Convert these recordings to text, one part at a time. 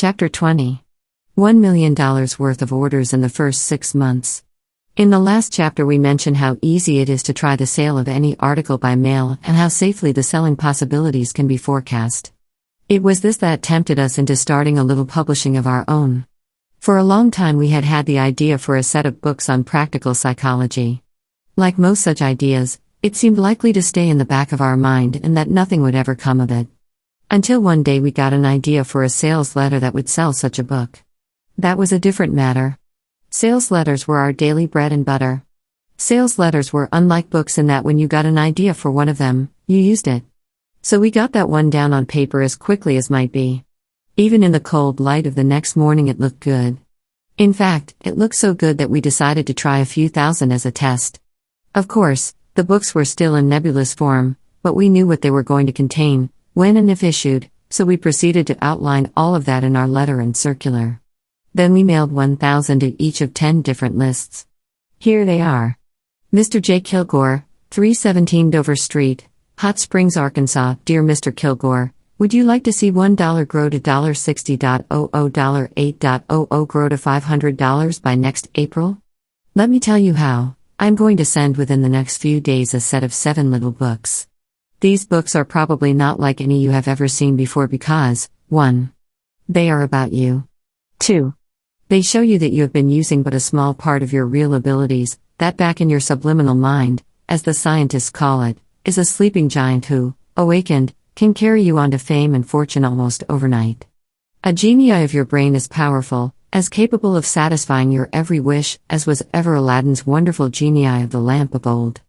Chapter 20. $1 million worth of orders in the first 6 months. In the last chapter we mentioned how easy it is to try the sale of any article by mail and how safely the selling possibilities can be forecast. It was this that tempted us into starting a little publishing of our own. For a long time we had had the idea for a set of books on practical psychology. Like most such ideas, it seemed likely to stay in the back of our mind and that nothing would ever come of it. Until one day we got an idea for a sales letter that would sell such a book. That was a different matter. Sales letters were our daily bread and butter. Sales letters were unlike books in that when you got an idea for one of them, you used it. So we got that one down on paper as quickly as might be. Even in the cold light of the next morning it looked good. In fact, it looked so good that we decided to try a few thousand as a test. Of course, the books were still in nebulous form, but we knew what they were going to contain, when and if issued, so we proceeded to outline all of that in our letter and circular. Then we mailed 1,000 to each of 10 different lists. Here they are. Mr. J. Kilgore, 317 Dover Street, Hot Springs, Arkansas. Dear Mr. Kilgore, would you like to see $1 grow to $60.00, $8.00 grow to $500 by next April? Let me tell you how. I'm going to send within the next few days a set of 7 little books. These books are probably not like any you have ever seen before because, 1. They are about you. 2. They show you that you have been using but a small part of your real abilities, that back in your subliminal mind, as the scientists call it, is a sleeping giant who, awakened, can carry you on to fame and fortune almost overnight. A genie of your brain is powerful, as capable of satisfying your every wish as was ever Aladdin's wonderful genii of the lamp of old.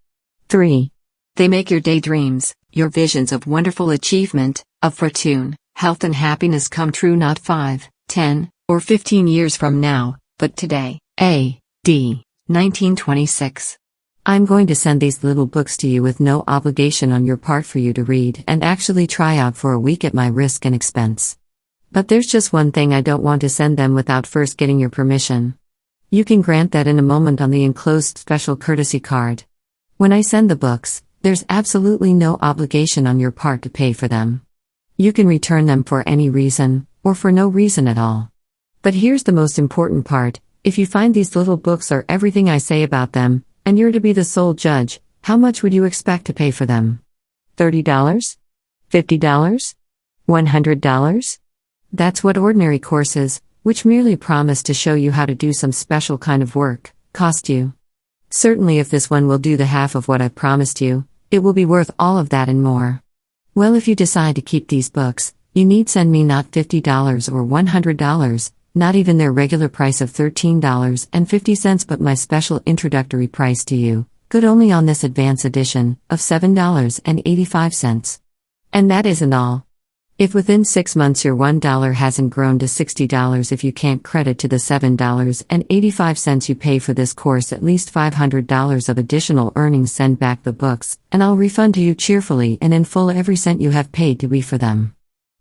3. They make your daydreams, your visions of wonderful achievement, of fortune, health and happiness come true not 5, 10, or 15 years from now, but today. A.D. 1926. I'm going to send these little books to you with no obligation on your part for you to read and actually try out for a week at my risk and expense. But there's just one thing I don't want to send them without first getting your permission. You can grant that in a moment on the enclosed special courtesy card. When I send the books, there's absolutely no obligation on your part to pay for them. You can return them for any reason, or for no reason at all. But here's the most important part: if you find these little books are everything I say about them, and you're to be the sole judge, how much would you expect to pay for them? $30? $50? $100? That's what ordinary courses, which merely promise to show you how to do some special kind of work, cost you. Certainly if this one will do the half of what I've promised you, it will be worth all of that and more. Well, if you decide to keep these books, you need send me not $50 or $100, not even their regular price of $13.50 but my special introductory price to you, good only on this advance edition, of $7.85. And that isn't all. If within 6 months your $1 hasn't grown to $60, if you can't credit to the $7.85 you pay for this course at least $500 of additional earnings, send back the books, and I'll refund to you cheerfully and in full every cent you have paid to me for them.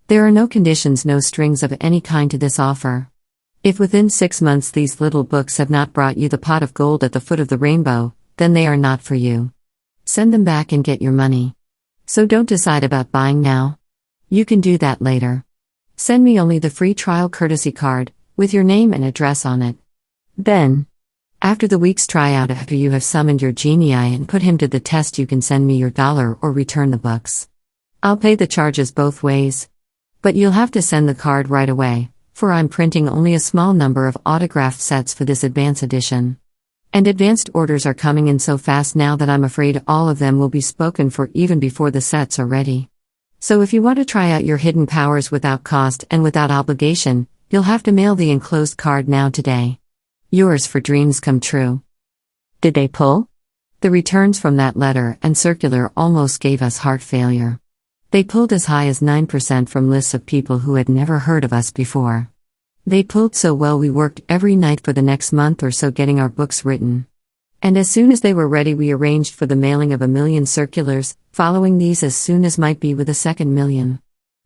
There are no conditions, no strings of any kind to this offer. If within 6 months these little books have not brought you the pot of gold at the foot of the rainbow, then they are not for you. Send them back and get your money. So don't decide about buying now. You can do that later. Send me only the free trial courtesy card, with your name and address on it. Then, after the week's tryout, after you have summoned your genii and put him to the test, you can send me your dollar or return the books. I'll pay the charges both ways. But you'll have to send the card right away, for I'm printing only a small number of autographed sets for this advance edition. And advanced orders are coming in so fast now that I'm afraid all of them will be spoken for even before the sets are ready. So if you want to try out your hidden powers without cost and without obligation, you'll have to mail the enclosed card now today. Yours for dreams come true. Did they pull? The returns from that letter and circular almost gave us heart failure. They pulled as high as 9% from lists of people who had never heard of us before. They pulled so well we worked every night for the next month or so getting our books written. And as soon as they were ready we arranged for the mailing of 1 million circulars, following these as soon as might be with a second million.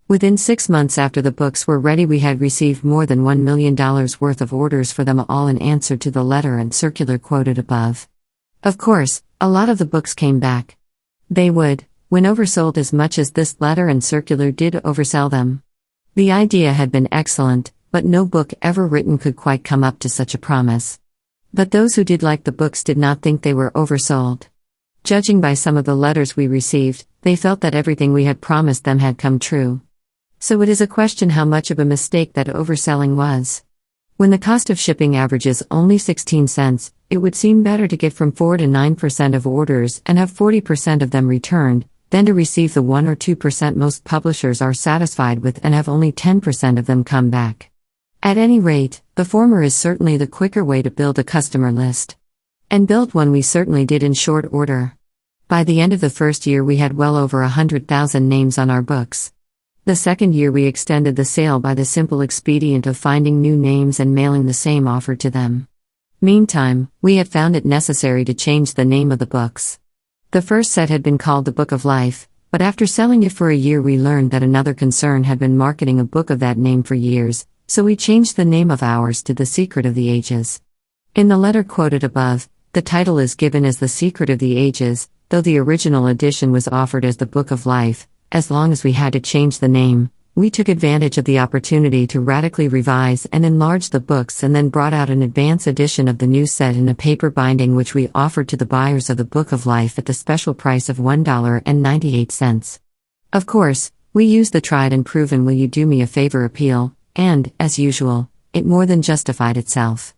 Within 6 months after the books were ready we had received more than $1 million worth of orders for them, all in answer to the letter and circular quoted above. Of course, a lot of the books came back. They would, when oversold as much as this letter and circular did oversell them. The idea had been excellent, but no book ever written could quite come up to such a promise. But those who did like the books did not think they were oversold. Judging by some of the letters we received, they felt that everything we had promised them had come true. So it is a question how much of a mistake that overselling was. When the cost of shipping averages only 16 cents, it would seem better to get from 4 to 9% of orders and have 40% of them returned, than to receive the 1 or 2% most publishers are satisfied with and have only 10% of them come back. At any rate, the former is certainly the quicker way to build a customer list. And build one we certainly did in short order. By the end of the first year we had well over 100,000 names on our books. The second year we extended the sale by the simple expedient of finding new names and mailing the same offer to them. Meantime, we had found it necessary to change the name of the books. The first set had been called The Book of Life, but after selling it for a year we learned that another concern had been marketing a book of that name for years, so we changed the name of ours to The Secret of the Ages. In the letter quoted above, the title is given as The Secret of the Ages, though the original edition was offered as The Book of Life. As long as we had to change the name, we took advantage of the opportunity to radically revise and enlarge the books and then brought out an advance edition of the new set in a paper binding which we offered to the buyers of the Book of Life at the special price of $1.98. Of course, we used the tried and proven will you do me a favor appeal, and, as usual, it more than justified itself.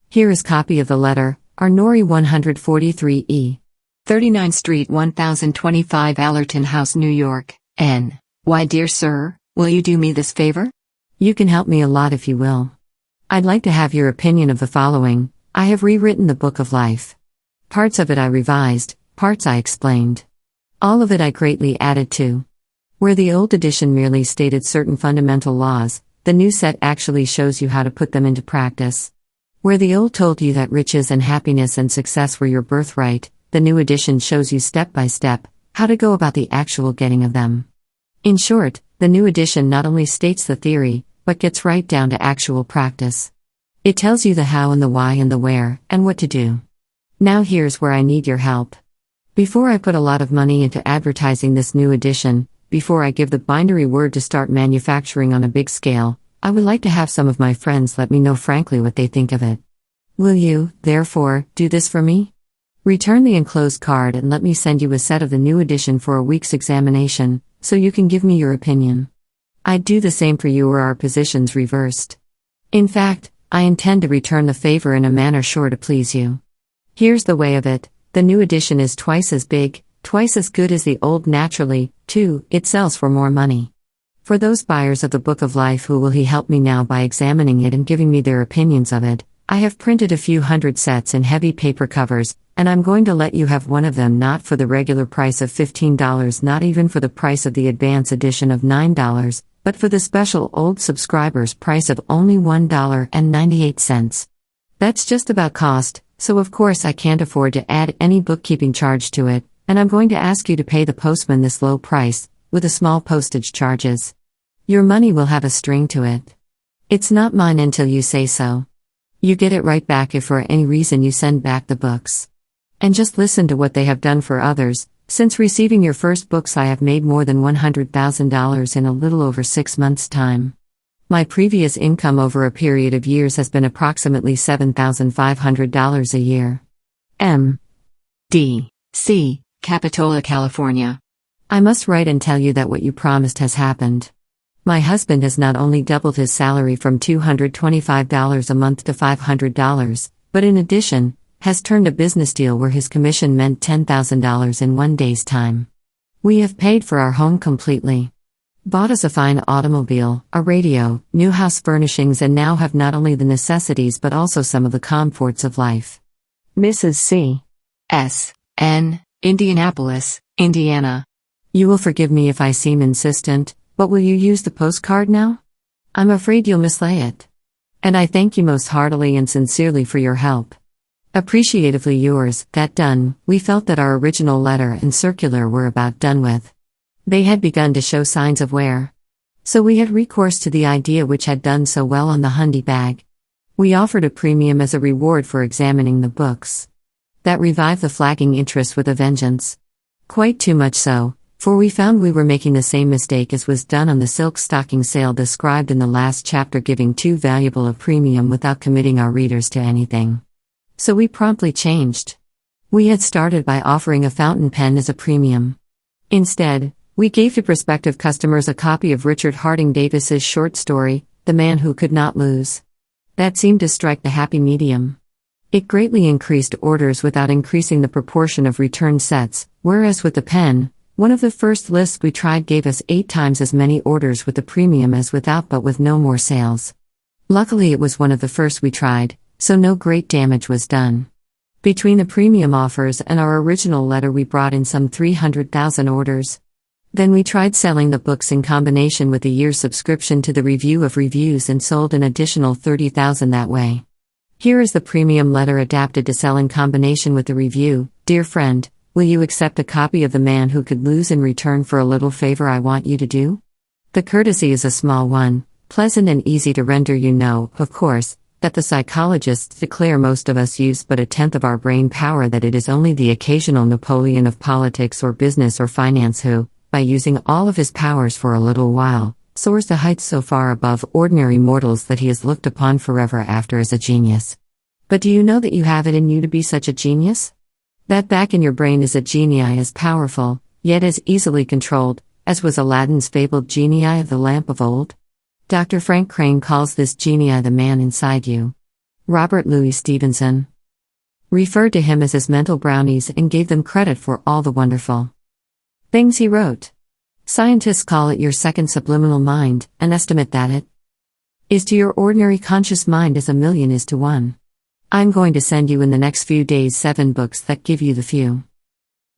Here is copy of the letter, our Nori 143E. 39th Street 1025 Allerton House, New York, N. Why, dear sir, will you do me this favor? You can help me a lot if you will. I'd like to have your opinion of the following. I have rewritten the Book of Life. Parts of it I revised, parts I explained. All of it I greatly added to. Where the old edition merely stated certain fundamental laws, the new set actually shows you how to put them into practice. Where the old told you that riches and happiness and success were your birthright, the new edition shows you step by step how to go about the actual getting of them. In short, the new edition not only states the theory, but gets right down to actual practice. It tells you the how and the why and the where, and what to do. Now here's where I need your help. Before I put a lot of money into advertising this new edition, before I give the bindery word to start manufacturing on a big scale, I would like to have some of my friends let me know frankly what they think of it. Will you, therefore, do this for me? Return the enclosed card and let me send you a set of the new edition for a week's examination, so you can give me your opinion. I'd do the same for you were our positions reversed. In fact, I intend to return the favor in a manner sure to please you. Here's the way of it, the new edition is twice as big, twice as good as the old naturally, too, it sells for more money. For those buyers of the Book of Life who will help me now by examining it and giving me their opinions of it, I have printed a few hundred sets in heavy paper covers, and I'm going to let you have one of them not for the regular price of $15, not even for the price of the advance edition of $9, but for the special old subscribers price of only $1.98. That's just about cost, so of course I can't afford to add any bookkeeping charge to it, and I'm going to ask you to pay the postman this low price, with a small postage charges. Your money will have a string to it. It's not mine until you say so. You get it right back if for any reason you send back the books. And just listen to what they have done for others. Since receiving your first books I have made more than $100,000 in a little over 6 months' time. My previous income over a period of years has been approximately $7,500 a year. M. D. C. Capitola, California. I must write and tell you that what you promised has happened. My husband has not only doubled his salary from $225 a month to $500, but in addition, has turned a business deal where his commission meant $10,000 in one day's time. We have paid for our home completely. Bought us a fine automobile, a radio, new house furnishings, and now have not only the necessities but also some of the comforts of life. Mrs. C. S. N. Indianapolis, Indiana. You will forgive me if I seem insistent, but will you use the postcard now? I'm afraid you'll mislay it. And I thank you most heartily and sincerely for your help. Appreciatively yours. That done, we felt that our original letter and circular were about done with. They had begun to show signs of wear. So we had recourse to the idea which had done so well on the Hundy bag. We offered a premium as a reward for examining the books. That revived the flagging interest with a vengeance. Quite too much so, For we found we were making the same mistake as was done on the silk stocking sale described in the last chapter, giving too valuable a premium without committing our readers to anything. So we promptly changed. We had started by offering a fountain pen as a premium. Instead, we gave to prospective customers a copy of Richard Harding Davis's short story, The Man Who Could Not Lose. That seemed to strike the happy medium. It greatly increased orders without increasing the proportion of return sets, whereas with the pen, one of the first lists we tried gave us 8 times as many orders with the premium as without, but with no more sales. Luckily it was one of the first we tried, so no great damage was done. Between the premium offers and our original letter we brought in some 300,000 orders. Then we tried selling the books in combination with a year's subscription to the Review of Reviews and sold an additional 30,000 that way. Here is the premium letter adapted to sell in combination with the review. Dear friend, will you accept a copy of The Man Who Could Lose in return for a little favor I want you to do? The courtesy is a small one, pleasant and easy to render. You know, of course, that the psychologists declare most of us use but a tenth of our brain power, that it is only the occasional Napoleon of politics or business or finance who, by using all of his powers for a little while, soars to heights so far above ordinary mortals that he is looked upon forever after as a genius. But do you know that you have it in you to be such a genius? That back in your brain is a genii as powerful, yet as easily controlled, as was Aladdin's fabled genii of the lamp of old? Dr. Frank Crane calls this genii the man inside you. Robert Louis Stevenson referred to him as his mental brownies and gave them credit for all the wonderful things he wrote. Scientists call it your second subliminal mind, and estimate that it is to your ordinary conscious mind as a million is to one. I'm going to send you in the next few days 7 books that give you the few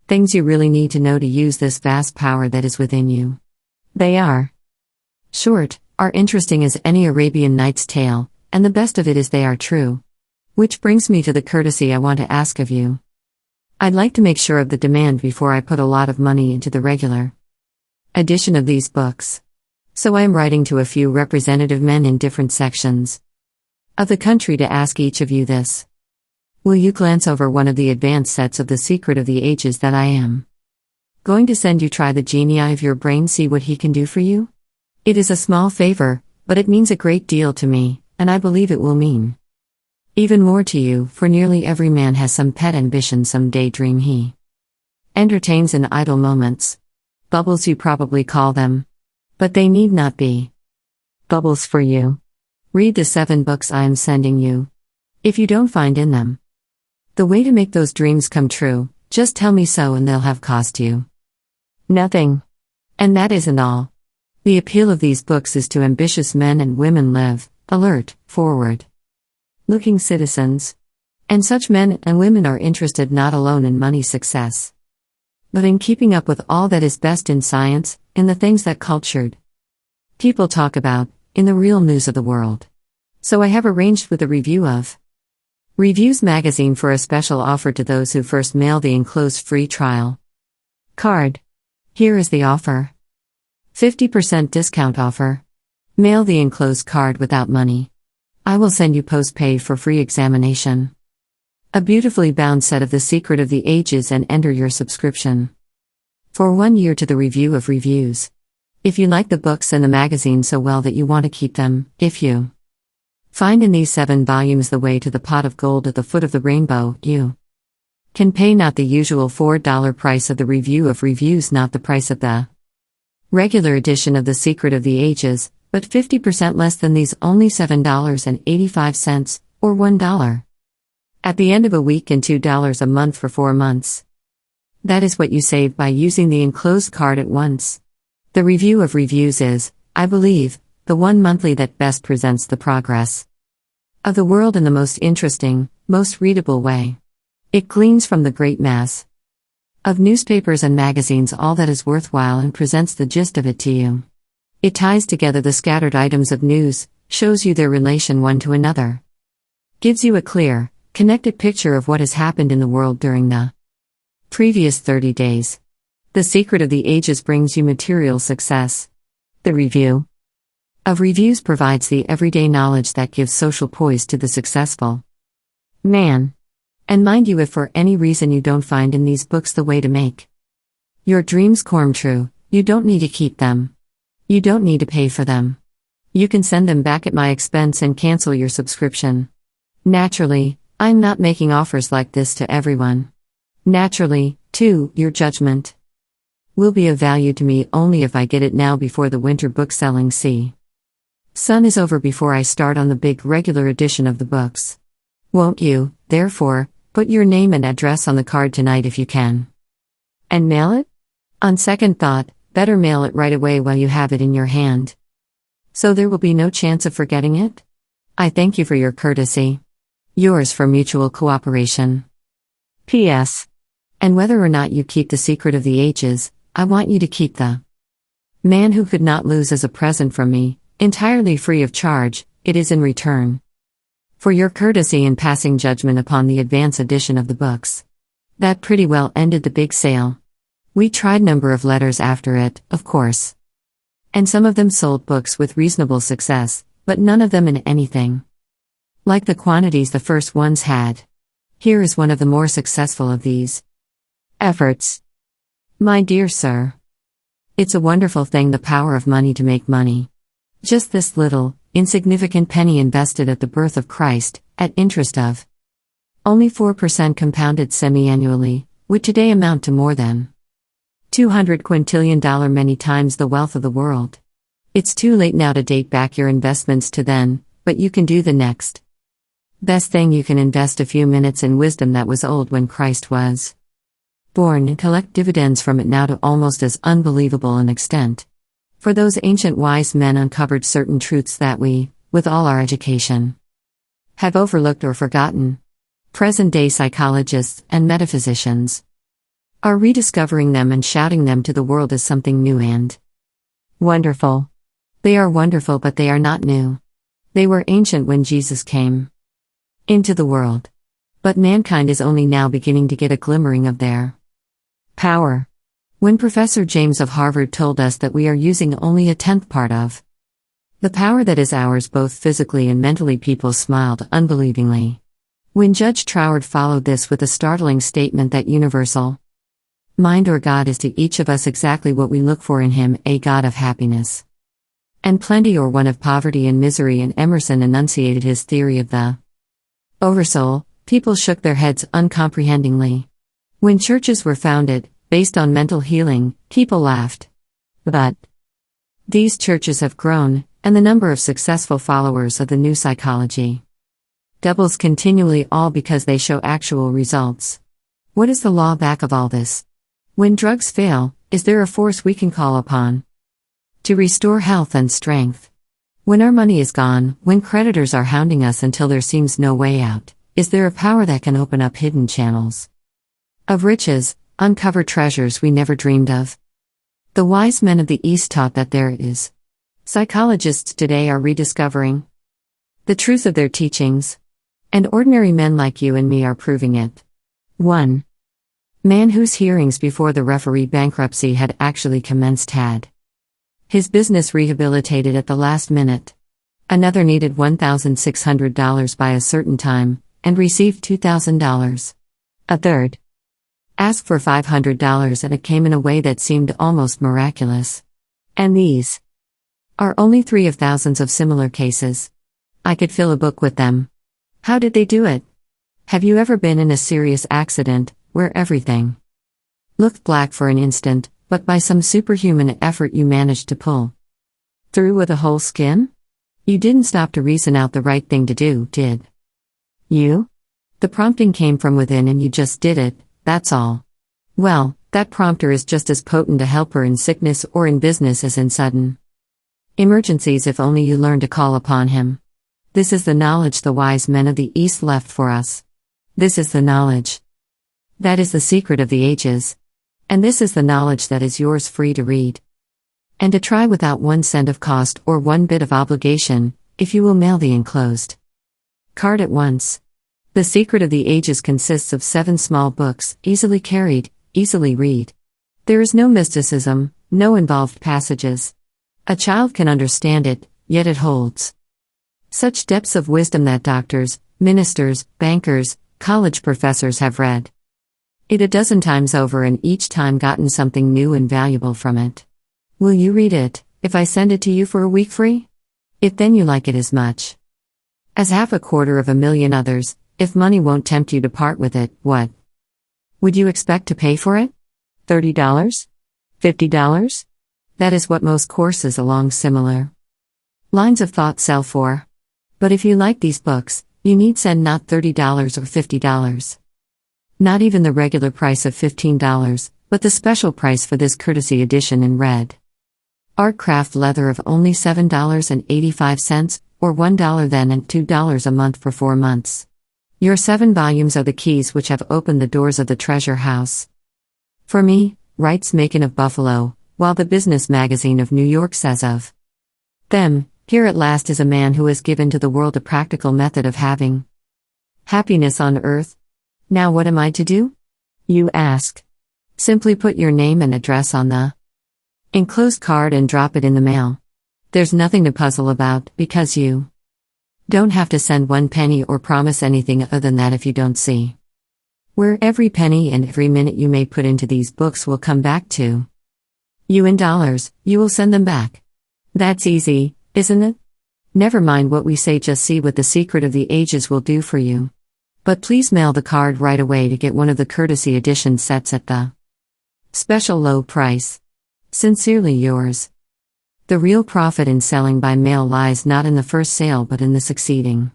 things you really need to know to use this vast power that is within you. They are short, are interesting as any Arabian Nights tale, and the best of it is they are true. Which brings me to the courtesy I want to ask of you. I'd like to make sure of the demand before I put a lot of money into the regular edition of these books. So I am writing to a few representative men in different sections of the country to ask each of you this. Will you glance over one of the advanced sets of The Secret of the Ages that I am going to send you? Try the genii of your brain, see what he can do for you? It is a small favor, but it means a great deal to me, and I believe it will mean even more to you, for nearly every man has some pet ambition, some daydream he entertains in idle moments. Bubbles you probably call them. But they need not be bubbles for you. Read the 7 books I am sending you. If you don't find in them the way to make those dreams come true, just tell me so and they'll have cost you nothing. And that isn't all. The appeal of these books is to ambitious men and women live, alert, forward looking citizens. And such men and women are interested not alone in money success, but in keeping up with all that is best in science, in the things that cultured people talk about, in the real news of the world. So I have arranged with the Review of Reviews magazine for a special offer to those who first mail the enclosed free trial card. Here is the offer. 50% discount offer. Mail the enclosed card without money. I will send you post-paid for free examination a beautifully bound set of The Secret of the Ages and enter your subscription for 1 year to the Review of Reviews. If you like the books and the magazine so well that you want to keep them, if you find in these 7 volumes the way to the pot of gold at the foot of the rainbow, you can pay not the usual $4 price of the Review of Reviews, not the price of the regular edition of The Secret of the Ages, but 50% less than these, only $7.85, or $1. At the end of a week and $2 a month for 4 months. That is what you save by using the enclosed card at once. The Review of Reviews is, I believe, the one monthly that best presents the progress of the world in the most interesting, most readable way. It gleans from the great mass of newspapers and magazines all that is worthwhile and presents the gist of it to you. It ties together the scattered items of news, shows you their relation one to another, gives you a clear, connected picture of what has happened in the world during the previous 30 days. The Secret of the Ages brings you material success. The Review of Reviews provides the everyday knowledge that gives social poise to the successful man. And mind you, if for any reason you don't find in these books the way to make Your dreams come true, you don't need to keep them. You don't need to pay for them. You can send them back at my expense and cancel your subscription. Naturally, I'm not making offers like this to everyone. Naturally, too, your judgment will be of value to me only if I get it now before the winter bookselling season is over, before I start on the big regular edition of the books. Won't you, therefore, put your name and address on the card tonight if you can? And mail it? On second thought, better mail it right away while you have it in your hand, so there will be no chance of forgetting it. I thank you for your courtesy. Yours for mutual cooperation. P.S. And whether or not you keep the secret of the ages, I want you to keep the man who could not lose as a present from me, entirely free of charge. It is in return for your courtesy in passing judgment upon the advance edition of the books. That pretty well ended the big sale. We tried number of letters after it, of course. And some of them sold books with reasonable success, but none of them in anything like the quantities the first ones had. Here is one of the more successful of these efforts. My dear sir, it's a wonderful thing, the power of money to make money. Just this little, insignificant penny invested at the birth of Christ, at interest of only 4% compounded semi-annually, would today amount to more than $200 quintillion, many times the wealth of the world. It's too late now to date back your investments to then, but you can do the next best thing. You can invest a few minutes in wisdom that was old when Christ was born, and collect dividends from it now to almost as unbelievable an extent. For those ancient wise men uncovered certain truths that we, with all our education, have overlooked or forgotten. Present-day psychologists and metaphysicians are rediscovering them and shouting them to the world as something new and wonderful. They are wonderful, but they are not new. They were ancient when Jesus came into the world. But mankind is only now beginning to get a glimmering of their power. When Professor James of Harvard told us that we are using only a 10th part of the power that is ours both physically and mentally, people smiled unbelievingly. When Judge Troward followed this with a startling statement that universal mind or God is to each of us exactly what we look for in Him, a God of happiness and plenty or one of poverty and misery, and Emerson enunciated his theory of the oversoul, people shook their heads uncomprehendingly. When churches were founded, based on mental healing, people laughed. But these churches have grown, and the number of successful followers of the new psychology doubles continually, all because they show actual results. What is the law back of all this? When drugs fail, is there a force we can call upon to restore health and strength? When our money is gone, when creditors are hounding us until there seems no way out, is there a power that can open up hidden channels of riches, uncover treasures we never dreamed of? The wise men of the East taught that there is. Psychologists today are rediscovering the truth of their teachings. And ordinary men like you and me are proving it. 1. Man whose hearings before the referee bankruptcy had actually commenced had his business rehabilitated at the last minute. Another needed $1,600 by a certain time, and received $2,000. A third asked for $500, and it came in a way that seemed almost miraculous. And these are only 3 of thousands of similar cases. I could fill a book with them. How did they do it? Have you ever been in a serious accident, where everything looked black for an instant, but by some superhuman effort you managed to pull through with a whole skin? You didn't stop to reason out the right thing to do, did you? The prompting came from within and you just did it, that's all. Well, that prompter is just as potent a helper in sickness or in business as in sudden emergencies, if only you learn to call upon him. This is the knowledge the wise men of the East left for us. This is the knowledge that is the secret of the ages. And this is the knowledge that is yours free to read and to try without 1 cent of cost or 1 bit of obligation, if you will mail the enclosed card at once. The secret of the ages consists of 7 small books, easily carried, easily read. There is no mysticism, no involved passages. A child can understand it, yet it holds such depths of wisdom that doctors, ministers, bankers, college professors have read it a dozen times over and each time gotten something new and valuable from it. Will you read it, if I send it to you for a week free? If then you like it as much as 250,000 others, if money won't tempt you to part with it, what would you expect to pay for it? $30? $50? That is what most courses along similar lines of thought sell for. But if you like these books, you need send not $30 or $50. Not even the regular price of $15, but the special price for this courtesy edition in red art craft leather of only $7.85, or $1 then and $2 a month for 4 months. Your 7 volumes are the keys which have opened the doors of the treasure house. For me, writes Macon of Buffalo, while the Business Magazine of New York says of them, here at last is a man who has given to the world a practical method of having happiness on earth. Now what am I to do? You ask. Simply put your name and address on the enclosed card and drop it in the mail. There's nothing to puzzle about, because you don't have to send 1 penny or promise anything other than that if you don't see where every penny and every minute you may put into these books will come back to you in dollars. You will send them back. That's easy, isn't it? Never mind what we say, just see what the secret of the ages will do for you. But please mail the card right away to get one of the courtesy edition sets at the special low price. Sincerely yours. The real profit in selling by mail lies not in the first sale but in the succeeding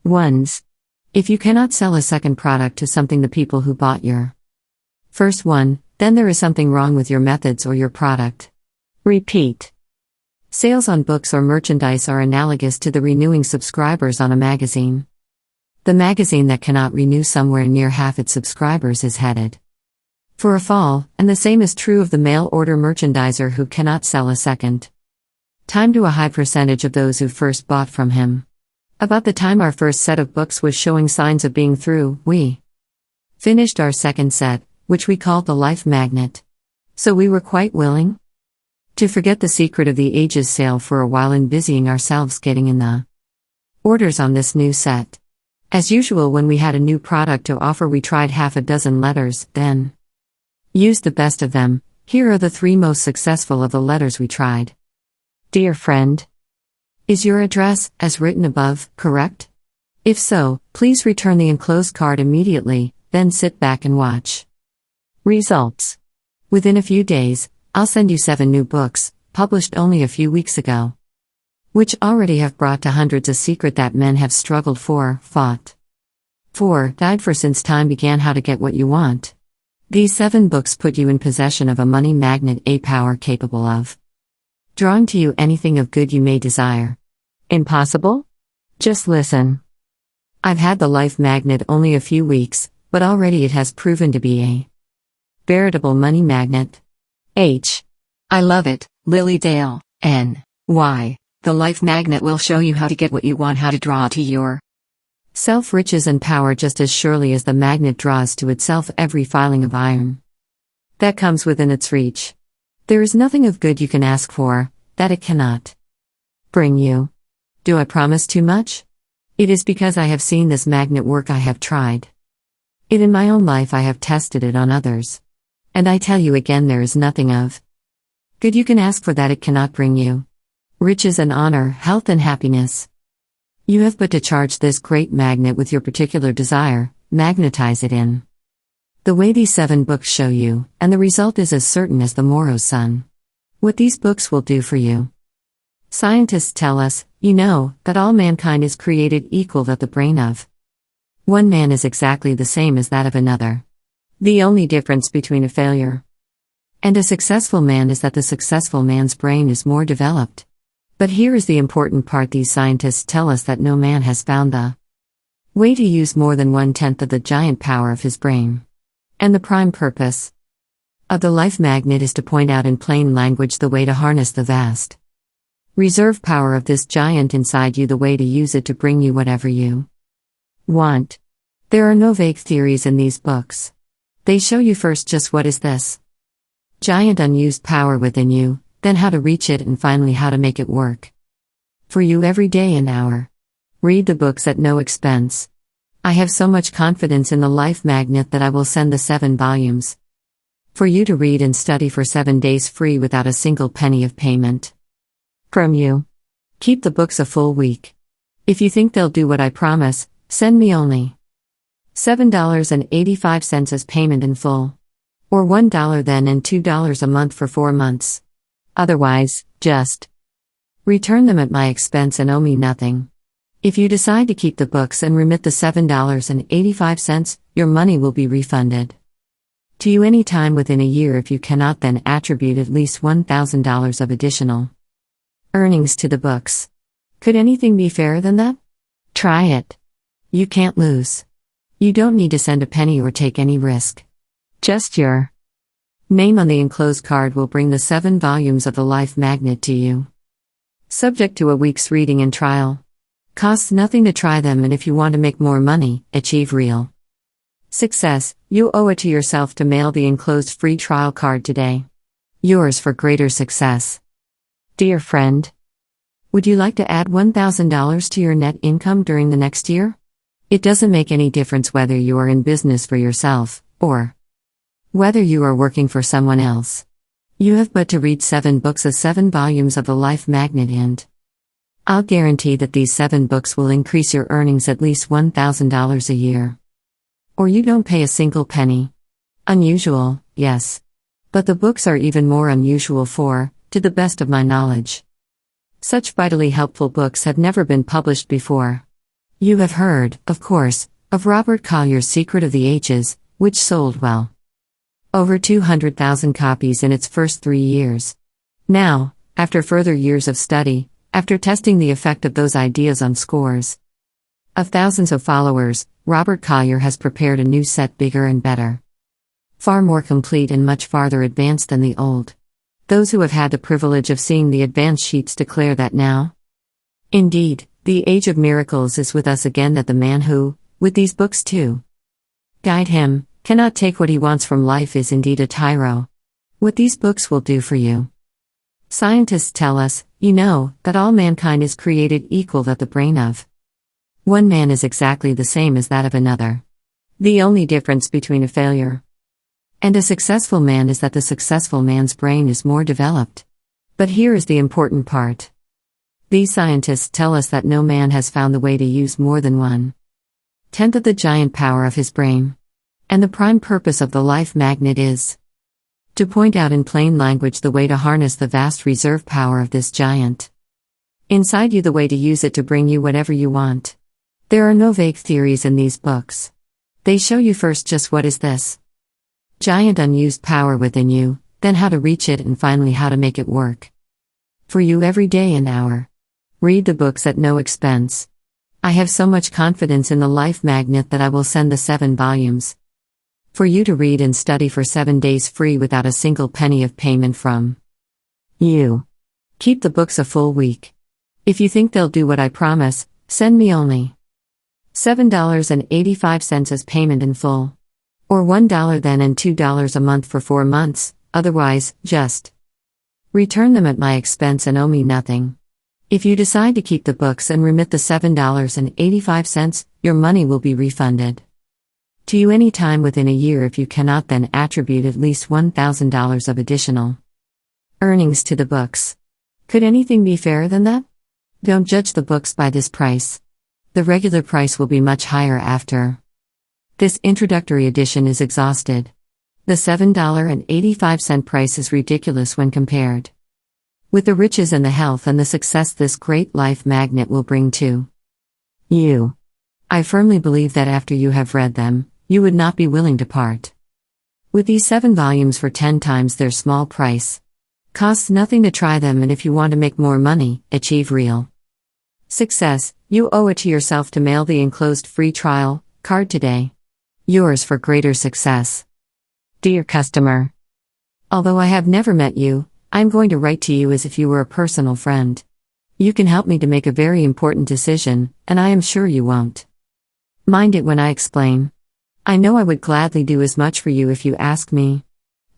ones. If you cannot sell a second product to something the people who bought your first one, then there is something wrong with your methods or your product. Repeat. Sales on books or merchandise are analogous to the renewing subscribers on a magazine. The magazine that cannot renew somewhere near half its subscribers is headed for a fall, and the same is true of the mail order merchandiser who cannot sell a second time to a high percentage of those who first bought from him. About the time our first set of books was showing signs of being through, we finished our second set, which we called the Life Magnet. So we were quite willing to forget the secret of the ages sale for a while in busying ourselves getting in the orders on this new set. As usual, when we had a new product to offer, we tried half a dozen letters, then used the best of them. Here are the 3 most successful of the letters we tried. Dear friend, is your address, as written above, correct? If so, please return the enclosed card immediately, then sit back and watch results. Within a few days, I'll send you 7 new books, published only a few weeks ago, which already have brought to hundreds a secret that men have struggled for, fought for, died for since time began. How to get what you want. These 7 books put you in possession of a money magnet, a power capable of drawing to you anything of good you may desire. Impossible? Just listen. I've had the Life Magnet only a few weeks, but already it has proven to be a veritable money magnet. I love it. Lily Dale, N.Y. The Life Magnet will show you how to get what you want, how to draw to your self riches and power just as surely as the magnet draws to itself every filing of iron that comes within its reach. There is nothing of good you can ask for that it cannot bring you. Do I promise too much? It is because I have seen this magnet work. I have tried it in my own life. I have tested it on others. And I tell you again, there is nothing of good you can ask for that it cannot bring you. Riches and honor, health and happiness. You have but to charge this great magnet with your particular desire, magnetize it in the way these 7 books show you, and the result is as certain as the morrow's sun. What these books will do for you. Scientists tell us, that all mankind is created equal, that the brain of one man is exactly the same as that of another. The only difference between a failure and a successful man is that the successful man's brain is more developed. But here is the important part. These scientists tell us that no man has found the way to use more than 1/10 of the giant power of his brain. And the prime purpose of the Life Magnet is to point out in plain language the way to harness the vast reserve power of this giant inside you, the way to use it to bring you whatever you want. There are no vague theories in these books. They show you first just what is this giant unused power within you, then how to reach it, and finally how to make it work for you every day and hour. Read the books at no expense. I have so much confidence in the life magnet that I will send the 7 volumes for you to read and study for 7 days free without a single penny of payment from you. Keep the books a full week. If you think they'll do what I promise, send me only $7.85 as payment in full. Or $1 then and $2 a month for 4 months. Otherwise, just return them at my expense and owe me nothing. If you decide to keep the books and remit the $7.85, your money will be refunded to you any time within a year. If you cannot, then attribute at least $1,000 of additional earnings to the books. Could anything be fairer than that? Try it. You can't lose. You don't need to send a penny or take any risk. Just your name on the enclosed card will bring the 7 volumes of the Life Magnet to you. Subject to a week's reading and trial. Costs nothing to try them, and if you want to make more money, achieve real success, you owe it to yourself to mail the enclosed free trial card today. Yours for greater success. Dear friend, would you like to add $1,000 to your net income during the next year? It doesn't make any difference whether you are in business for yourself, or whether you are working for someone else. You have but to read 7 books of 7 volumes of the Life Magnet, and I'll guarantee that these 7 books will increase your earnings at least $1,000 a year. Or you don't pay a single penny. Unusual, yes. But the books are even more unusual for, to the best of my knowledge, such vitally helpful books have never been published before. You have heard, of course, of Robert Collier's Secret of the Ages, which sold well over 200,000 copies in its first 3 years. Now, after further years of study, after testing the effect of those ideas on scores of thousands of followers, Robert Collier has prepared a new set, bigger and better, far more complete and much farther advanced than the old. Those who have had the privilege of seeing the advance sheets declare that now, indeed, the age of miracles is with us again, that the man who, with these books to guide him, cannot take what he wants from life is indeed a tyro. What these books will do for you. Scientists tell us, that all mankind is created equal, that the brain of one man is exactly the same as that of another. The only difference between a failure and a successful man is that the successful man's brain is more developed. But here is the important part. These scientists tell us that no man has found the way to use more than 1/10 of the giant power of his brain. And the prime purpose of the Life Magnet is to point out in plain language the way to harness the vast reserve power of this giant inside you, the way to use it to bring you whatever you want. There are no vague theories in these books. They show you first just what is this giant unused power within you, then how to reach it, and finally how to make it work for you every day and hour. Read the books at no expense. I have so much confidence in the Life Magnet that I will send the 7 volumes for you to read and study for 7 days free without a single penny of payment from you. Keep the books a full week. If you think they'll do what I promise, send me only $7.85 as payment in full. Or $1 then and $2 a month for 4 months, otherwise, just return them at my expense and owe me nothing. If you decide to keep the books and remit the $7.85, your money will be refunded to you any time within a year. If you cannot, then attribute at least $1,000 of additional earnings to the books. Could anything be fairer than that? Don't judge the books by this price. The regular price will be much higher after this introductory edition is exhausted. The $7.85 price is ridiculous when compared with the riches and the health and the success this great Life Magnet will bring to you. I firmly believe that after you have read them, you would not be willing to part with these 7 volumes for 10 times their small price. Costs nothing to try them, and if you want to make more money, achieve real success, you owe it to yourself to mail the enclosed free trial card today. Yours for greater success. Dear customer, although I have never met you, I'm going to write to you as if you were a personal friend. You can help me to make a very important decision, and I am sure you won't mind it when I explain. I know I would gladly do as much for you if you ask me.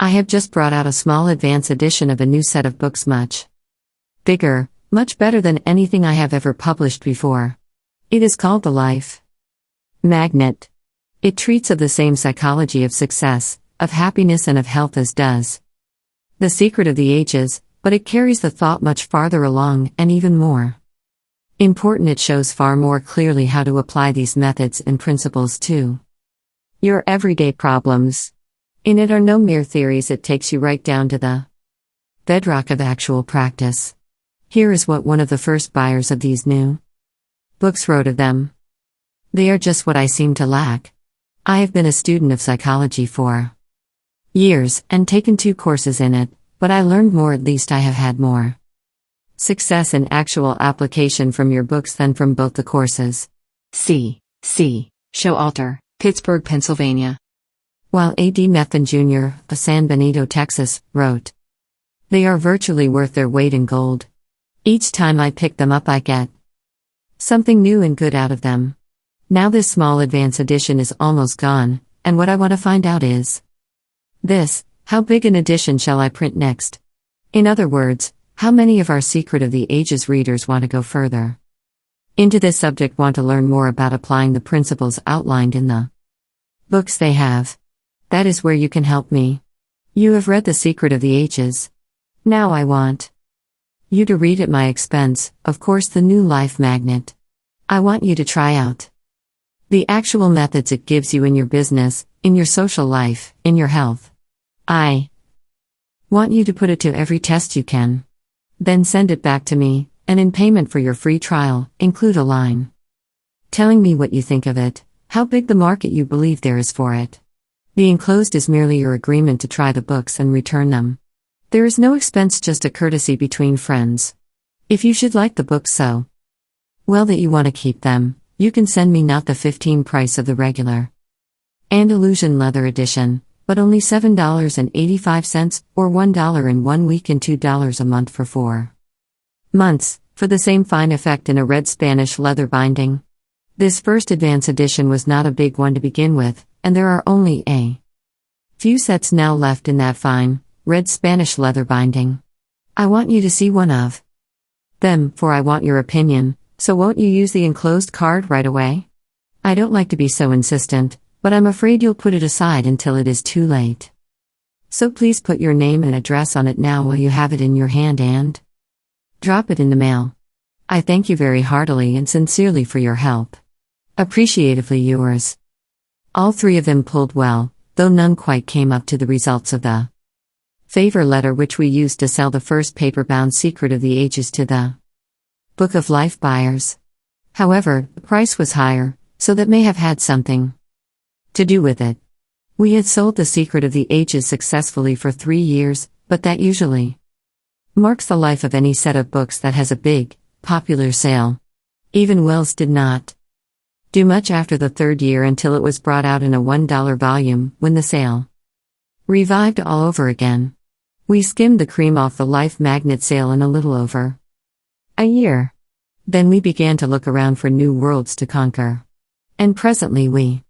I have just brought out a small advance edition of a new set of books, much bigger, much better than anything I have ever published before. It is called The Life Magnet. It treats of the same psychology of success, of happiness and of health as does The Secret of the Ages, but it carries the thought much farther along and even more important. It shows far more clearly how to apply these methods and principles to your everyday problems. In it are no mere theories, it takes you right down to the bedrock of actual practice. Here is what one of the first buyers of these new books wrote of them. They are just what I seem to lack. I have been a student of psychology for years and taken 2 courses in it, but I learned more, at least I have had more success in actual application from your books than from both the courses. C. Showalter, Pittsburgh, Pennsylvania. While A.D. Methvin Jr. of San Benito, Texas, wrote, "They are virtually worth their weight in gold. Each time I pick them up I get something new and good out of them. Now this small advance edition is almost gone, and what I want to find out is this: how big an edition shall I print next? In other words, how many of our Secret of the Ages readers want to go further into this subject, want to learn more about applying the principles outlined in the books they have? That is where you can help me. You have read The Secret of the Ages. Now I want you to read at my expense, of course, the New Life Magnet. I want you to try out the actual methods it gives you in your business, in your social life, in your health. I want you to put it to every test you can. Then send it back to me, and in payment for your free trial, include a line telling me what you think of it, how big the market you believe there is for it. The enclosed is merely your agreement to try the books and return them. There is no expense, just a courtesy between friends. If you should like the books so well that you want to keep them, you can send me not the $15 price of the regular Andalusian leather edition, but only $7.85, or $1 in 1 week and $2 a month for 4 months, for the same fine effect in a red Spanish leather binding. This first advance edition was not a big one to begin with, and there are only a few sets now left in that fine, red Spanish leather binding. I want you to see one of them, for I want your opinion, so won't you use the enclosed card right away? I don't like to be so insistent, but I'm afraid you'll put it aside until it is too late. So please put your name and address on it now while you have it in your hand and drop it in the mail. I thank you very heartily and sincerely for your help. Appreciatively yours." All 3 of them pulled well, though none quite came up to the results of the favor letter which we used to sell the first paper-bound Secret of the Ages to the Book of Life buyers. However, the price was higher, so that may have had something to do with it. We had sold The Secret of the Ages successfully for 3 years, but that usually marks the life of any set of books that has a big, popular sale. Even Wells did not do much after the 3rd year until it was brought out in a $1 volume, when the sale revived all over again. We skimmed the cream off the Life Magnet sale in a little over a year. Then we began to look around for new worlds to conquer. And presently we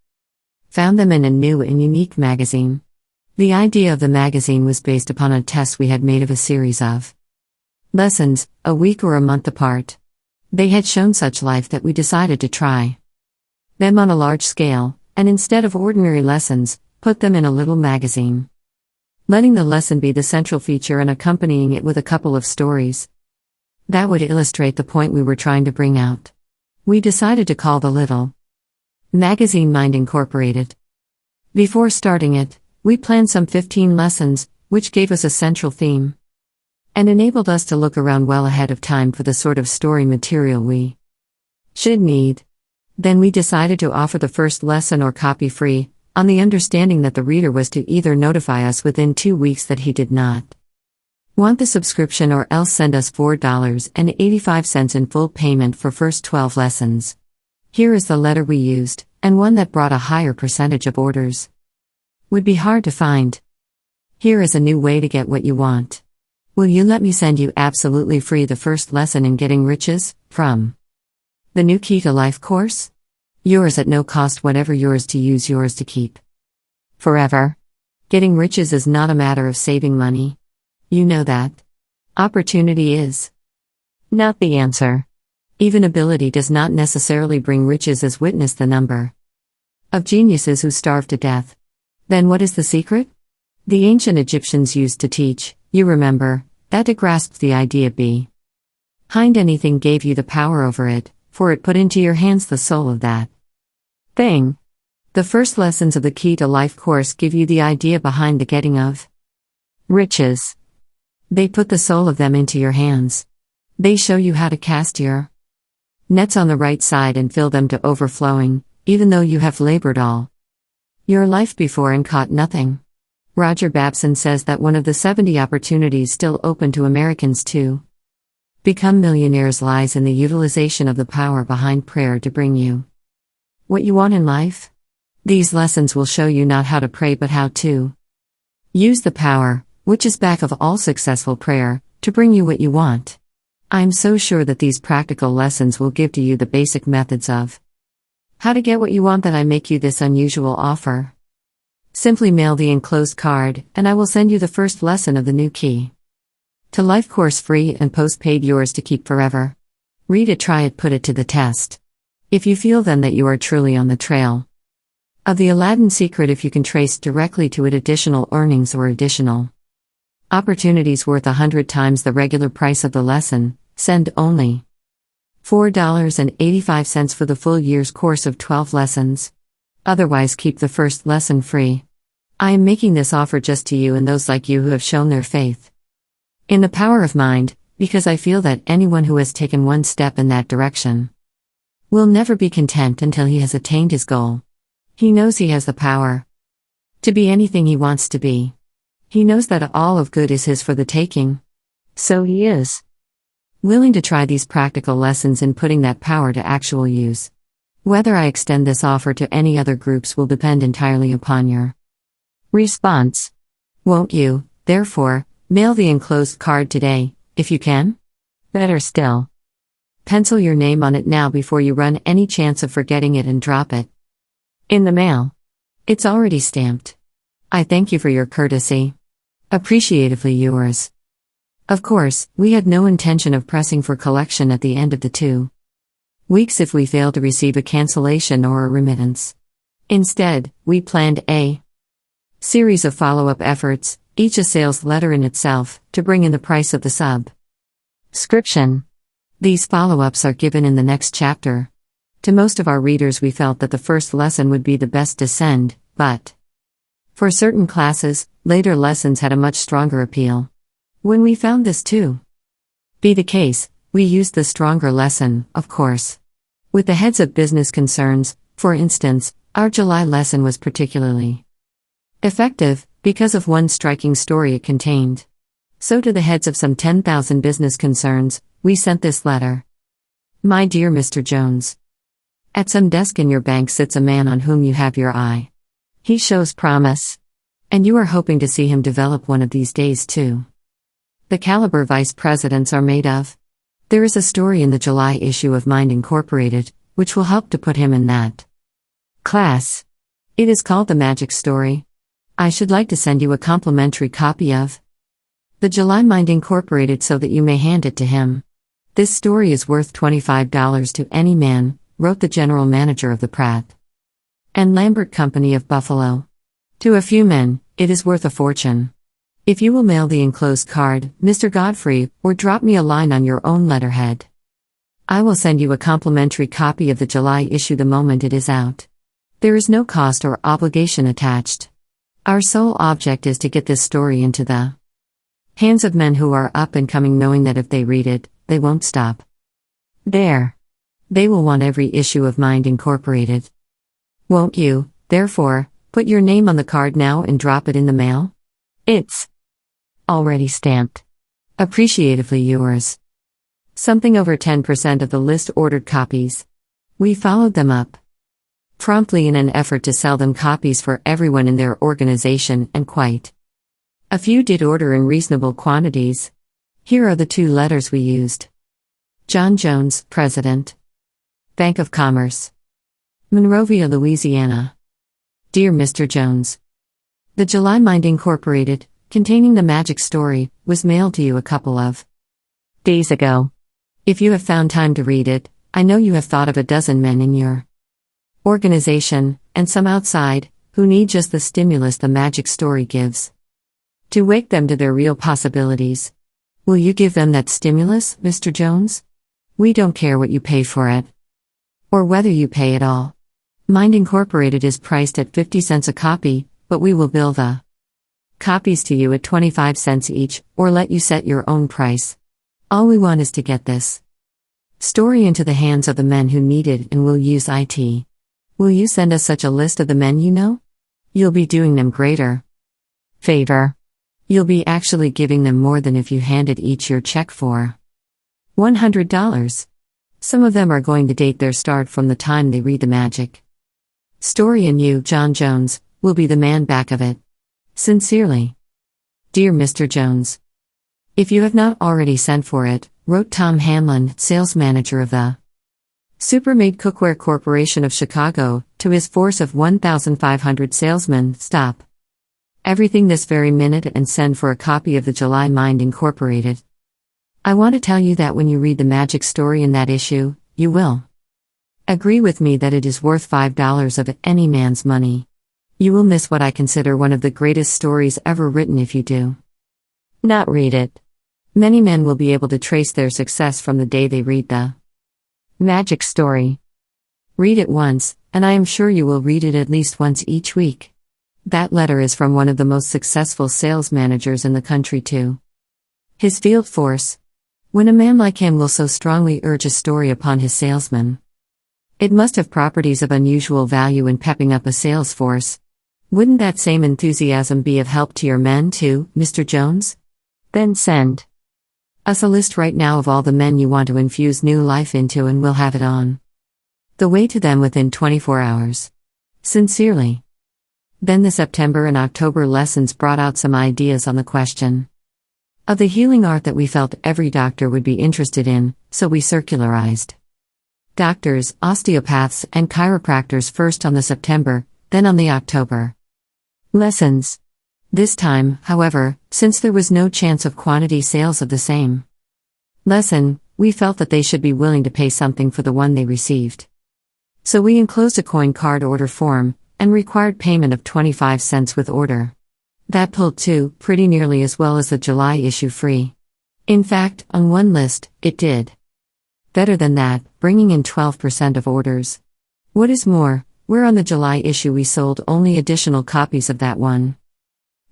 found them in a new and unique magazine. The idea of the magazine was based upon a test we had made of a series of lessons, a week or a month apart. They had shown such life that we decided to try them on a large scale, and instead of ordinary lessons, put them in a little magazine, letting the lesson be the central feature and accompanying it with a couple of stories that would illustrate the point we were trying to bring out. We decided to call the little magazine Mind Incorporated. Before starting it, we planned some 15 lessons, which gave us a central theme and enabled us to look around well ahead of time for the sort of story material we should need. Then we decided to offer the first lesson or copy free, on the understanding that the reader was to either notify us within 2 weeks that he did not want the subscription or else send us $4.85 in full payment for first 12 lessons. Here is the letter we used, and one that brought a higher percentage of orders. Would be hard to find. Here is a new way to get what you want. Will you let me send you absolutely free the first lesson in Getting Riches, from the New Key to Life course? Yours at no cost, whatever yours to use, yours to keep forever. Getting riches is not a matter of saving money. You know that. Opportunity is not the answer. Even ability does not necessarily bring riches, as witness the number of geniuses who starve to death. Then what is the secret? The ancient Egyptians used to teach, you remember, that to grasp the idea behind anything gave you the power over it, for it put into your hands the soul of that thing. The first lessons of the Key to Life course give you the idea behind the getting of riches. They put the soul of them into your hands. They show you how to cast your nets on the right side and fill them to overflowing, even though you have labored all your life before and caught nothing. Roger Babson says that one of the 70 opportunities still open to Americans to become millionaires lies in the utilization of the power behind prayer to bring you what you want in life. These lessons will show you not how to pray but how to use the power, which is back of all successful prayer, to bring you what you want. I am so sure that these practical lessons will give to you the basic methods of how to get what you want that I make you this unusual offer. Simply mail the enclosed card, and I will send you the first lesson of the new Key to Life course free and postpaid, yours to keep forever. Read it, try it, put it to the test. If you feel then that you are truly on the trail of the Aladdin secret, if you can trace directly to it additional earnings or additional opportunities worth 100 times the regular price of the lesson, send only $4.85 for the full year's course of 12 lessons. Otherwise, keep the first lesson free. I am making this offer just to you and those like you who have shown their faith in the power of mind, because I feel that anyone who has taken one step in that direction will never be content until he has attained his goal. He knows he has the power to be anything he wants to be. He knows that all of good is his for the taking. So he is willing to try these practical lessons in putting that power to actual use. Whether I extend this offer to any other groups will depend entirely upon your response. Won't you, therefore, mail the enclosed card today, if you can? Better still, pencil your name on it now before you run any chance of forgetting it and drop it in the mail. It's already stamped. I thank you for your courtesy. Appreciatively yours. Of course, we had no intention of pressing for collection at the end of the 2 weeks if we fail to receive a cancellation or a remittance. Instead, we planned a series of follow-up efforts, each a sales letter in itself, to bring in the price of the subscription. These follow-ups are given in the next chapter. To most of our readers, we felt that the first lesson would be the best to send, but for certain classes, later lessons had a much stronger appeal. When we found this to be the case, we used the stronger lesson, of course. With the heads of business concerns, for instance, our July lesson was particularly effective, because of one striking story it contained. So to the heads of some 10,000 business concerns, we sent this letter. My dear Mr. Jones, at some desk in your bank sits a man on whom you have your eye. He shows promise, and you are hoping to see him develop one of these days too. The caliber vice presidents are made of. There is a story in the July issue of Mind Incorporated, which will help to put him in that class. It is called The Magic Story. I should like to send you a complimentary copy of the July Mind Incorporated so that you may hand it to him. This story is worth $25 to any man, wrote the general manager of the Pratt and Lambert Company of Buffalo. To a few men, it is worth a fortune. If you will mail the enclosed card, Mr. Godfrey, or drop me a line on your own letterhead, I will send you a complimentary copy of the July issue the moment it is out. There is no cost or obligation attached. Our sole object is to get this story into the hands of men who are up and coming, knowing that if they read it, they won't stop there. They will want every issue of Mind Incorporated. Won't you, therefore, put your name on the card now and drop it in the mail? It's already stamped. Appreciatively yours. Something over 10% of the list ordered copies. We followed them up promptly in an effort to sell them copies for everyone in their organization, and quite a few did order in reasonable quantities. Here are the 2 letters we used. John Jones, President, Bank of Commerce, Monrovia, Louisiana. Dear Mr. Jones, the July Mind Incorporated, containing the magic story, was mailed to you a couple of days ago. If you have found time to read it, I know you have thought of a dozen men in your organization, and some outside, who need just the stimulus the magic story gives. To wake them to their real possibilities. Will you give them that stimulus, Mr. Jones? We don't care what you pay for it. Or whether you pay at all. Mind Incorporated is priced at 50 cents a copy, but we will bill the copies to you at 25 cents each, or let you set your own price. All we want is to get this story into the hands of the men who need it and will use it. Will you send us such a list of the men you know? You'll be doing them greater favor. You'll be actually giving them more than if you handed each your check for $100. Some of them are going to date their start from the time they read the magic story, and you, John Jones, will be the man back of it. Sincerely. Dear Mr. Jones. If you have not already sent for it, wrote Tom Hanlon, sales manager of the Supermade Cookware Corporation of Chicago, to his force of 1,500 salesmen, stop everything this very minute and send for a copy of the July Mind Incorporated. I want to tell you that when you read the magic story in that issue, you will agree with me that it is worth $5 of any man's money. You will miss what I consider one of the greatest stories ever written if you do not read it. Many men will be able to trace their success from the day they read the magic story. Read it once, and I am sure you will read it at least once each week. That letter is from one of the most successful sales managers in the country to his field force. When a man like him will so strongly urge a story upon his salesmen, it must have properties of unusual value in pepping up a sales force. Wouldn't that same enthusiasm be of help to your men too, Mr. Jones? Then send us a list right now of all the men you want to infuse new life into, and we'll have it on the way to them within 24 hours. Sincerely. Then the September and October lessons brought out some ideas on the question of the healing art that we felt every doctor would be interested in, so we circularized doctors, osteopaths, and chiropractors first on the September, then on the October lessons. This time, however, since there was no chance of quantity sales of the same lesson, we felt that they should be willing to pay something for the one they received. So we enclosed a coin card order form, and required payment of 25 cents with order. That pulled too, pretty nearly as well as the July issue free. In fact, on one list, it did better than that, bringing in 12% of orders. What is more, where on the July issue we sold only additional copies of that one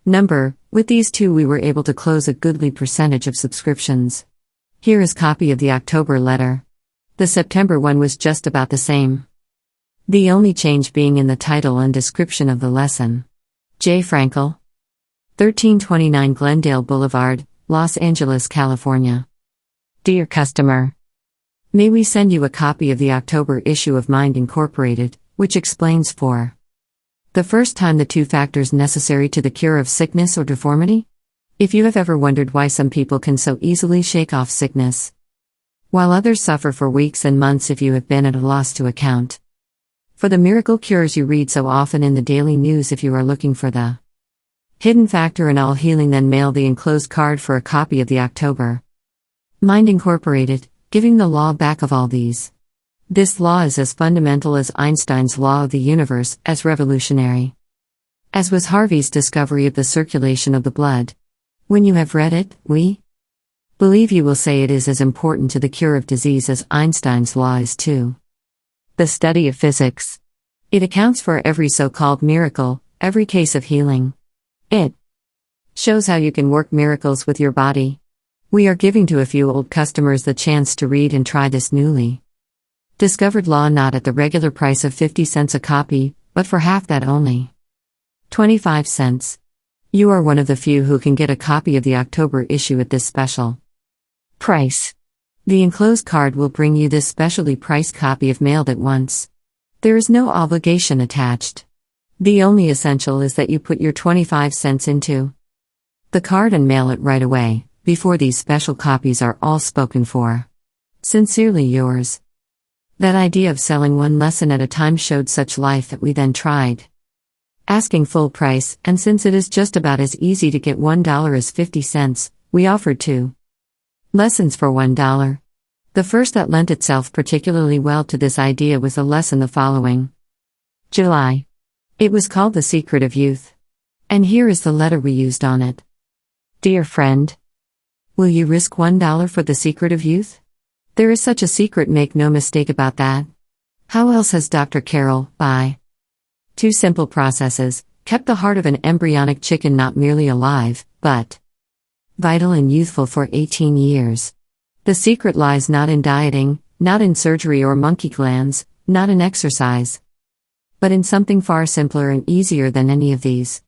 number, with these two we were able to close a goodly percentage of subscriptions. Here is copy of the October letter. The September one was just about the same. The only change being in the title and description of the lesson. J. Frankel. 1329 Glendale Boulevard, Los Angeles, California. Dear customer, may we send you a copy of the October issue of Mind Incorporated, which explains for the first time the two factors necessary to the cure of sickness or deformity? If you have ever wondered why some people can so easily shake off sickness, while others suffer for weeks and months, if you have been at a loss to account for the miracle cures you read so often in the daily news, if you are looking for the hidden factor in all healing, then mail the enclosed card for a copy of the October Mind Incorporated, giving the law back of all these. This law is as fundamental as Einstein's law of the universe, as revolutionary as was Harvey's discovery of the circulation of the blood. When you have read it, we believe you will say it is as important to the cure of disease as Einstein's law is to the study of physics. It accounts for every so-called miracle, every case of healing. It shows how you can work miracles with your body. We are giving to a few old customers the chance to read and try this newly discovered law, not at the regular price of 50 cents a copy, but for half that only. 25 cents. You are one of the few who can get a copy of the October issue at this special price. The enclosed card will bring you this specially priced copy if mailed at once. There is no obligation attached. The only essential is that you put your 25 cents into the card and mail it right away, before these special copies are all spoken for. Sincerely yours. That idea of selling one lesson at a time showed such life that we then tried asking full price, and since it is just about as easy to get $1 as 50 cents, we offered 2 lessons for $1. The first that lent itself particularly well to this idea was the lesson the following July. It was called The Secret of Youth. And here is the letter we used on it. Dear friend, will you risk $1 for The Secret of Youth? There is such a secret, make no mistake about that. How else has Dr. Carroll, by 2 simple processes, kept the heart of an embryonic chicken not merely alive, but vital and youthful for 18 years? The secret lies not in dieting, not in surgery or monkey glands, not in exercise, but in something far simpler and easier than any of these.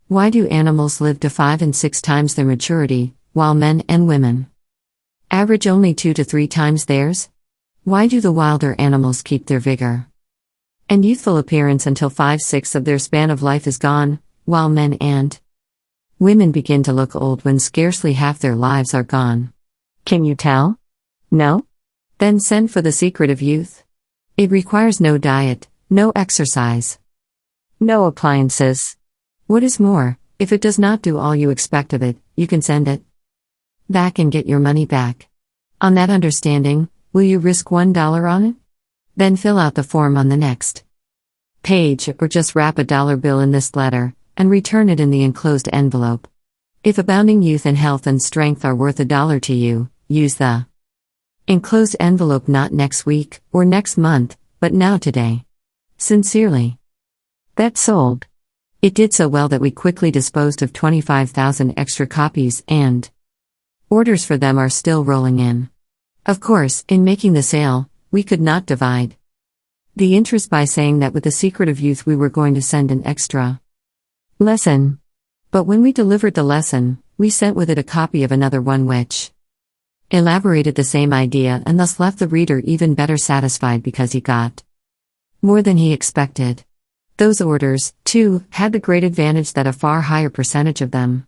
Why do animals live to 5 and 6 times their maturity, while men and women average only 2 to 3 times theirs? Why do the wilder animals keep their vigor and youthful appearance until 5/6 of their span of life is gone, while men and women begin to look old when scarcely half their lives are gone? Can you tell? No? Then send for The Secret of Youth. It requires no diet, no exercise, no appliances. What is more, if it does not do all you expect of it, you can send it back and get your money back. On that understanding, will you risk $1 on it? Then fill out the form on the next page, or just wrap a dollar bill in this letter, and return it in the enclosed envelope. If abounding youth and health and strength are worth $1 to you, use the enclosed envelope not next week, or next month, but now today. Sincerely. That sold. It did so well that we quickly disposed of 25,000 extra copies, and orders for them are still rolling in. Of course, in making the sale, we could not divide the interest by saying that with The Secret of Youth we were going to send an extra lesson. But when we delivered the lesson, we sent with it a copy of another one which elaborated the same idea and thus left the reader even better satisfied because he got more than he expected. Those orders, too, had the great advantage that a far higher percentage of them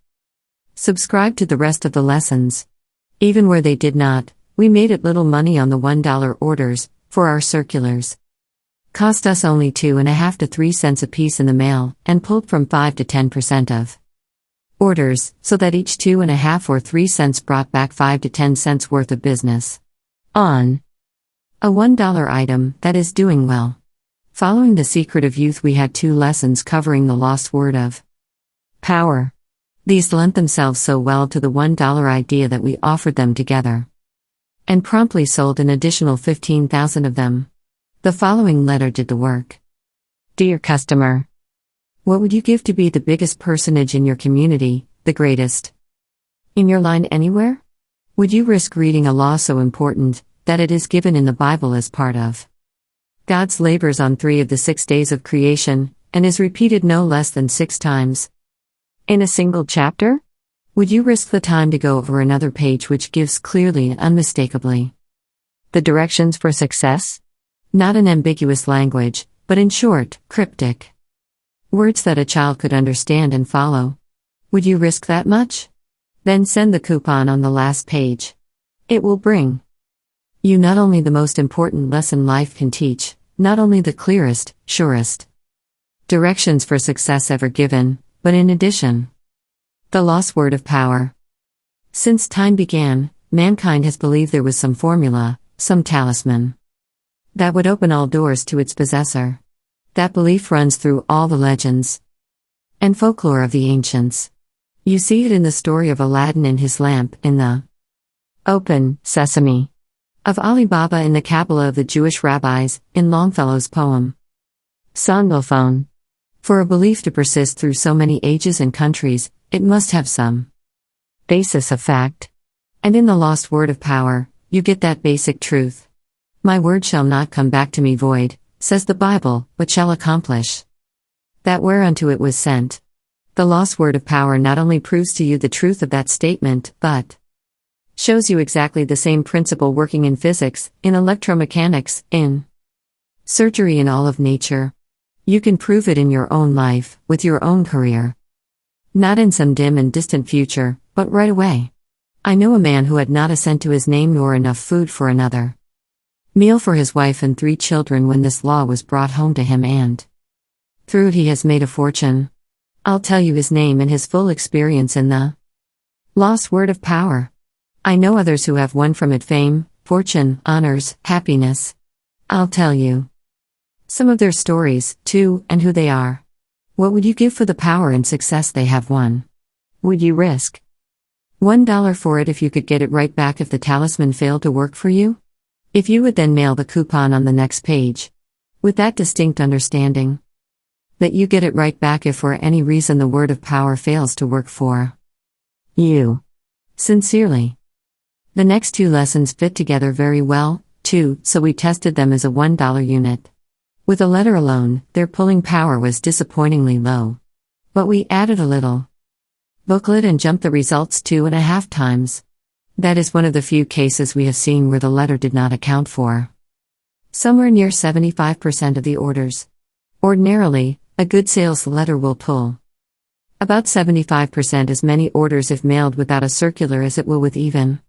subscribed to the rest of the lessons. Even where they did not, we made it little money on the $1 orders, for our circulars cost us only 2.5 to 3 cents apiece in the mail, and pulled from 5 to 10% of orders, so that each 2.5 or 3 cents brought back 5 to 10 cents worth of business on a $1 item that is doing well. Following The Secret of Youth, we had 2 lessons covering the lost word of power. These lent themselves so well to the $1 idea that we offered them together and promptly sold an additional 15,000 of them. The following letter did the work. Dear customer, what would you give to be the biggest personage in your community, the greatest in your line anywhere? Would you risk reading a law so important that it is given in the Bible as part of God's labors on 3 of the 6 days of creation, and is repeated no less than 6 times in a single chapter? Would you risk the time to go over another page which gives clearly and unmistakably the directions for success? Not in ambiguous language, but in short, cryptic words that a child could understand and follow. Would you risk that much? Then send the coupon on the last page. It will bring you not only the most important lesson life can teach, not only the clearest, surest directions for success ever given, but in addition, the lost word of power. Since time began, mankind has believed there was some formula, some talisman, that would open all doors to its possessor. That belief runs through all the legends and folklore of the ancients. You see it in the story of Aladdin and his lamp, in the open sesame of Ali Baba, in the Kabbalah of the Jewish rabbis, in Longfellow's poem Songbophone. For a belief to persist through so many ages and countries, it must have some basis of fact. And in the lost word of power, you get that basic truth. My word shall not come back to me void, says the Bible, but shall accomplish that whereunto it was sent. The lost word of power not only proves to you the truth of that statement, but shows you exactly the same principle working in physics, in electromechanics, in surgery, in all of nature. You can prove it in your own life, with your own career. Not in some dim and distant future, but right away. I know a man who had not a cent to his name nor enough food for another meal for his wife and 3 children when this law was brought home to him, and through it he has made a fortune. I'll tell you his name and his full experience in the lost word of power. I know others who have won from it fame, fortune, honors, happiness. I'll tell you some of their stories, too, and who they are. What would you give for the power and success they have won? Would you risk $1 for it if you could get it right back if the talisman failed to work for you? If you would then mail the coupon on the next page, with that distinct understanding that you get it right back if for any reason the word of power fails to work for you. Sincerely. The next two lessons fit together very well, too, so we tested them as a $1 unit. With a letter alone, their pulling power was disappointingly low. But we added a little booklet and jumped the results 2.5 times. That is one of the few cases we have seen where the letter did not account for somewhere near 75% of the orders. Ordinarily, a good sales letter will pull about 75% as many orders if mailed without a circular as it will with even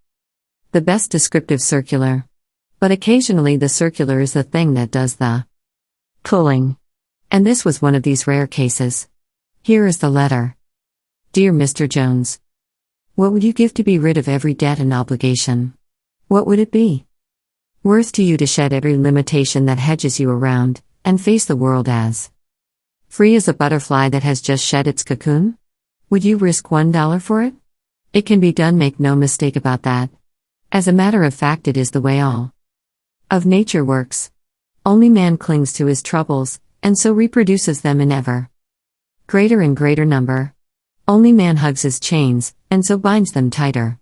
the best descriptive circular. But occasionally the circular is the thing that does the pulling. And this was one of these rare cases. Here is the letter. Dear Mr. Jones, what would you give to be rid of every debt and obligation? What would it be worth to you to shed every limitation that hedges you around, and face the world as free as a butterfly that has just shed its cocoon? Would you risk $1 for it? It can be done, make no mistake about that. As a matter of fact, it is the way all of nature works. Only man clings to his troubles, and so reproduces them in ever greater and greater number. Only man hugs his chains, and so binds them tighter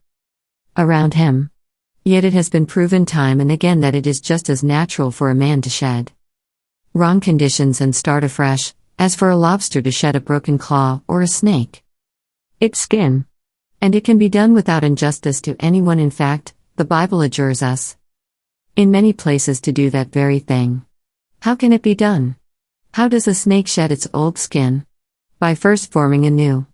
around him. Yet it has been proven time and again that it is just as natural for a man to shed wrong conditions and start afresh, as for a lobster to shed a broken claw or a snake its skin. And it can be done without injustice to anyone. In fact, the Bible adjures us in many places to do that very thing. How can it be done? How does a snake shed its old skin? By first forming a new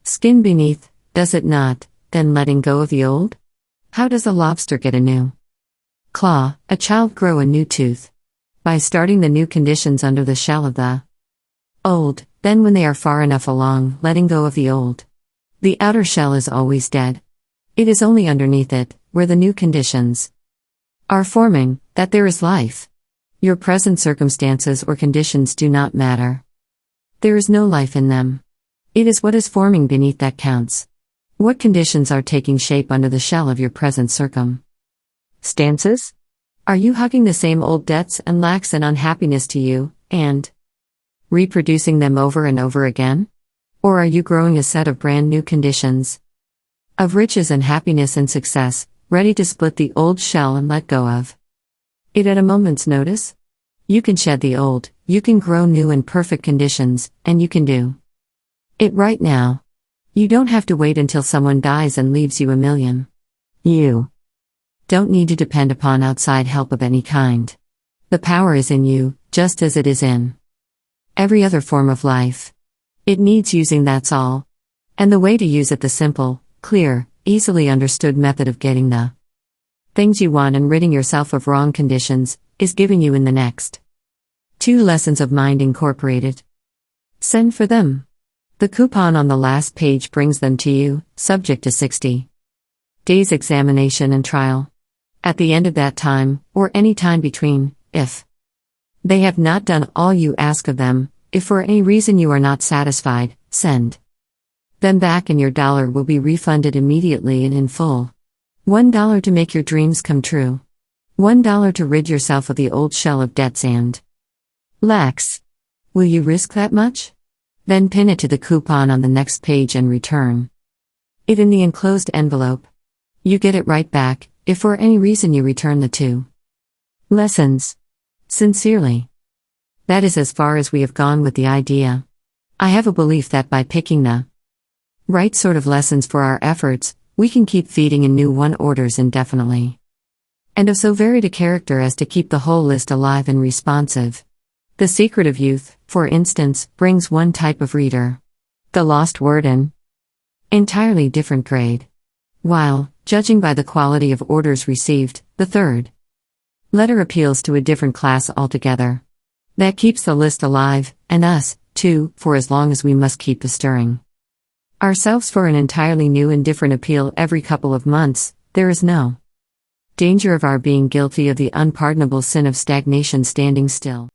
skin beneath, does it not, then letting go of the old? How does a lobster get a new claw, a child grow a new tooth? By starting the new conditions under the shell of the old, then when they are far enough along, letting go of the old. The outer shell is always dead. It is only underneath it, where the new conditions are forming, that there is life. Your present circumstances or conditions do not matter. There is no life in them. It is what is forming beneath that counts. What conditions are taking shape under the shell of your present circumstances? Are you hugging the same old debts and lacks and unhappiness to you, and reproducing them over and over again? Or are you growing a set of brand new conditions of riches and happiness and success, ready to split the old shell and let go of it at a moment's notice? You can shed the old, you can grow new and perfect conditions, and you can do it right now. You don't have to wait until someone dies and leaves you $1 million. You don't need to depend upon outside help of any kind. The power is in you, just as it is in every other form of life. It needs using, that's all. And the way to use it, the simple, clear, easily understood method of getting the things you want and ridding yourself of wrong conditions, is given you in the next 2 lessons of Mind Incorporated. Send for them. The coupon on the last page brings them to you, subject to 60 days examination and trial. At the end of that time, or any time between, if they have not done all you ask of them, if for any reason you are not satisfied, send them back and your dollar will be refunded immediately and in full. $1 to make your dreams come true. $1 to rid yourself of the old shell of debts and lacks. Will you risk that much? Then pin it to the coupon on the next page and return it in the enclosed envelope. You get it right back, if for any reason you return the 2 lessons. Sincerely. That is as far as we have gone with the idea. I have a belief that by picking the right sort of lessons for our efforts, we can keep feeding in new one orders indefinitely. And of so varied a character as to keep the whole list alive and responsive. The Secret of Youth, for instance, brings one type of reader. The Lost Word in entirely different grade. While, judging by the quality of orders received, the third letter appeals to a different class altogether. That keeps the list alive, and us, too, for as long as we must keep bestirring ourselves for an entirely new and different appeal every couple of months. There is no danger of our being guilty of the unpardonable sin of stagnation, standing still.